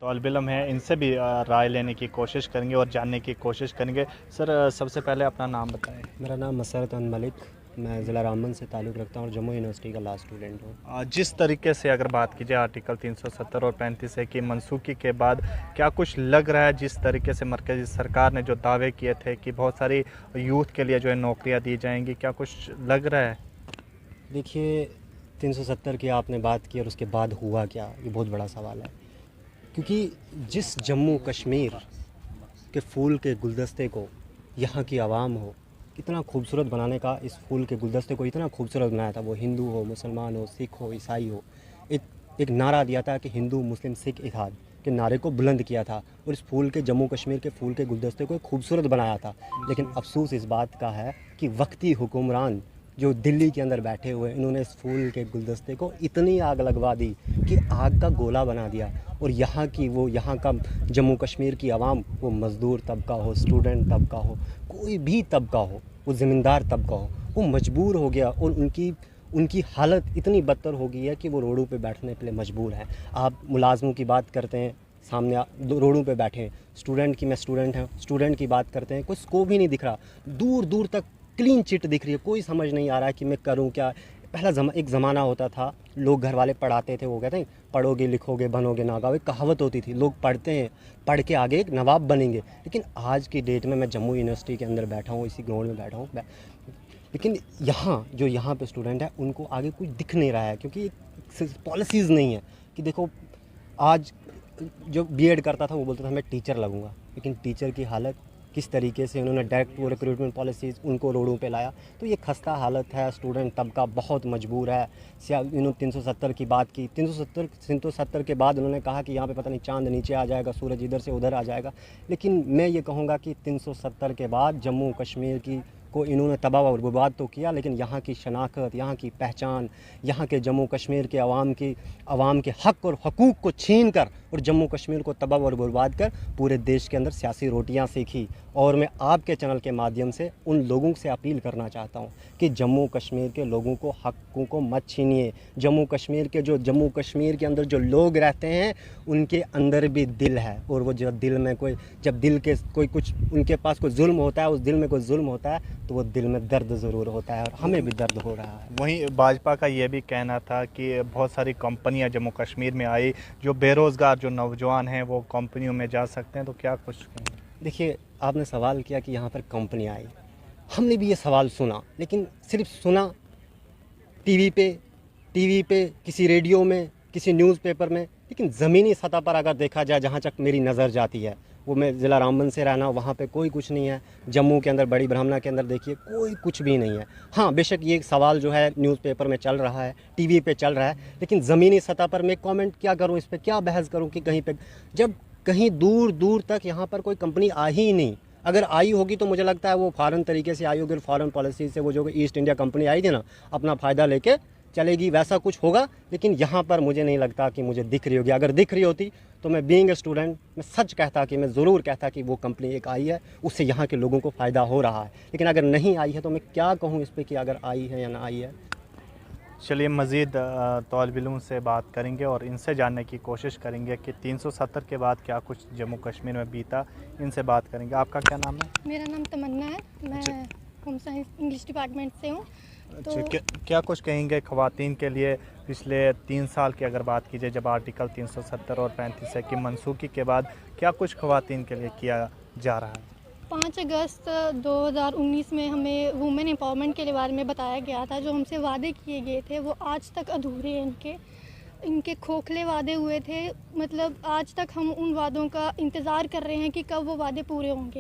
तौलिब इल्म हैं, इनसे भी राय लेने की कोशिश करेंगे और जानने की कोशिश करेंगे। सर, सबसे पहले अपना नाम बताएं। मेरा नाम मसरत अन मलिक, मैं ज़िला रामबन से ताल्लुक़ रखता हूँ और जम्मू यूनिवर्सिटी का लॉ स्टूडेंट हूँ। जिस तरीके से अगर बात की जाए आर्टिकल 370 और 35 ए की मनसूखी के बाद क्या कुछ लग रहा है, जिस तरीके से मरकज़ी सरकार ने जो दावे किए थे कि बहुत सारी यूथ के लिए जो है नौकरियां दी जाएंगी, क्या कुछ लग रहा है? देखिए, 370 की आपने बात की और उसके बाद हुआ क्या, ये बहुत बड़ा सवाल है। क्योंकि जिस जम्मू कश्मीर के फूल के गुलदस्ते को यहाँ की आवाम हो कितना खूबसूरत बनाने का, इस फूल के गुलदस्ते को इतना खूबसूरत बनाया था, वो हिंदू हो, मुसलमान हो, सिख हो, ईसाई हो, एक एक नारा दिया था कि हिंदू मुस्लिम सिख इत्तेहाद के नारे को बुलंद किया था और इस फूल के, जम्मू कश्मीर के फूल के गुलदस्ते को खूबसूरत बनाया था। लेकिन अफसोस इस बात का है कि वक्ती हुक्मरान जो दिल्ली के अंदर बैठे हुए, इन्होंने इस फूल के गुलदस्ते को इतनी आग लगवा दी कि आग का गोला बना दिया। और यहाँ का जम्मू कश्मीर की आवाम, वो मज़दूर तबका हो, स्टूडेंट तबका हो, कोई भी तबका हो, वो ज़मींदार तबका हो, वो मजबूर हो गया और उनकी हालत इतनी बदतर हो गई है कि वो रोडों पे बैठने के लिए मजबूर हैं। आप मुलाज़मों की बात करते हैं, सामने रोडों पे बैठे हैं। मैं स्टूडेंट हैं, स्टूडेंट की बात करते हैं, कोई स्कोप ही नहीं दिख रहा। दूर दूर तक क्लीन चिट दिख रही है, कोई समझ नहीं आ रहा है कि मैं करूं क्या। एक ज़माना होता था, लोग घर वाले पढ़ाते थे, वो कहते हैं पढ़ोगे लिखोगे बनोगे नागाब, एक कहावत होती थी, लोग पढ़ते हैं, पढ़ के आगे एक नवाब बनेंगे। लेकिन आज की डेट में मैं जम्मू यूनिवर्सिटी के अंदर बैठा हूँ, इसी ग्राउंड में बैठा हूँ, लेकिन यहाँ पे स्टूडेंट है, उनको आगे कुछ दिख नहीं रहा है, क्योंकि पॉलिसीज़ नहीं है। कि देखो, आज जो बीएड करता था वो बोलता था मैं टीचर लगूंगा, लेकिन टीचर की हालत किस तरीके से उन्होंने डायरेक्ट वो रिक्रूटमेंट पॉलिसीज़ उनको रोडों पे लाया, तो ये खस्ता हालत है। स्टूडेंट तबका बहुत मजबूर है। इन्होंने 370 की बात की, 370 के बाद उन्होंने कहा कि यहाँ पे पता नहीं चांद नीचे आ जाएगा, सूरज इधर से उधर आ जाएगा। लेकिन मैं ये कहूँगा कि 370 के बाद जम्मू कश्मीर की को इन्होंने तबाह और बर्बाद तो किया, लेकिन यहाँ की शनाख्त, यहाँ की पहचान, यहाँ के जम्मू कश्मीर के आवाम के हक़ और हकूक़ को छीन कर और जम्मू कश्मीर को तबाह और बर्बाद कर पूरे देश के अंदर सियासी रोटियाँ सेकी। और मैं आपके चैनल के माध्यम से उन लोगों से अपील करना चाहता हूँ कि जम्मू कश्मीर के लोगों को हक़ों को मत छीनिए। जम्मू कश्मीर के अंदर जो लोग रहते हैं, उनके अंदर भी दिल है, और वो जब दिल के कोई कुछ उनके पास कोई जुल्म होता है, उस दिल में कोई जुल्म होता है, तो वो दिल में दर्द ज़रूर होता है, और हमें भी दर्द हो रहा है। वहीं भाजपा का ये भी कहना था कि बहुत सारी कंपनियां जम्मू कश्मीर में आई, जो बेरोज़गार जो नौजवान हैं वो कंपनियों में जा सकते हैं, तो क्या कुछ कहेंगे? देखिए, आपने सवाल किया कि यहाँ पर कंपनी आई, हमने भी ये सवाल सुना, लेकिन सिर्फ सुना टीवी पे, किसी रेडियो में, किसी न्यूज़पेपर में। लेकिन ज़मीनी सतह पर अगर देखा जाए, जहाँ तक मेरी नज़र जाती है, वो मैं ज़िला रामबन से रहना, वहाँ पे कोई कुछ नहीं है। जम्मू के अंदर, बड़ी ब्राह्मणा के अंदर देखिए, कोई कुछ भी नहीं है। हाँ, बेशक ये सवाल जो है न्यूज़पेपर में चल रहा है, टीवी पे चल रहा है, लेकिन ज़मीनी सतह पर मैं कमेंट क्या करूँ, इस पर क्या बहस करूँ कि कहीं पे, जब कहीं दूर दूर तक यहाँ पर कोई कंपनी आई ही नहीं। अगर आई होगी तो मुझे लगता है वो फॉरेन तरीके से आई होगी, फॉरेन पॉलिसी से, वो जो ईस्ट इंडिया कंपनी आई थी ना, अपना फ़ायदा लेके चलेगी, वैसा कुछ होगा। लेकिन यहाँ पर मुझे नहीं लगता कि मुझे दिख रही होगी। अगर दिख रही होती तो मैं बीइंग ए स्टूडेंट, मैं सच कहता कि मैं ज़रूर कहता कि वो कंपनी एक आई है, उससे यहाँ के लोगों को फ़ायदा हो रहा है। लेकिन अगर नहीं आई है तो मैं क्या कहूँ इस पर कि अगर आई है या ना आई है। चलिए, मज़ीद तौलिब इल्म से बात करेंगे और इनसे जानने की कोशिश करेंगे कि 370 के बाद क्या कुछ जम्मू कश्मीर में बीता, इनसे बात करेंगे। आपका क्या नाम है? मेरा नाम तमन्ना है, मैं होम साइंस इंग्लिश डिपार्टमेंट से हूँ। तो क्या कुछ कहेंगे ख़वातीन के लिए पिछले 3 साल की अगर बात की जाए, जब आर्टिकल 370 और 35 की मनसूखी के बाद क्या कुछ ख़वातीन के लिए किया जा रहा है? 5 अगस्त 2019 में हमें वुमेन एम्पावरमेंट के बारे में बताया गया था। जो हमसे वादे किए गए थे वो आज तक अधूरे हैं। इनके खोखले वादे हुए थे, मतलब आज तक हम उन वादों का इंतज़ार कर रहे हैं कि कब वो वादे पूरे होंगे।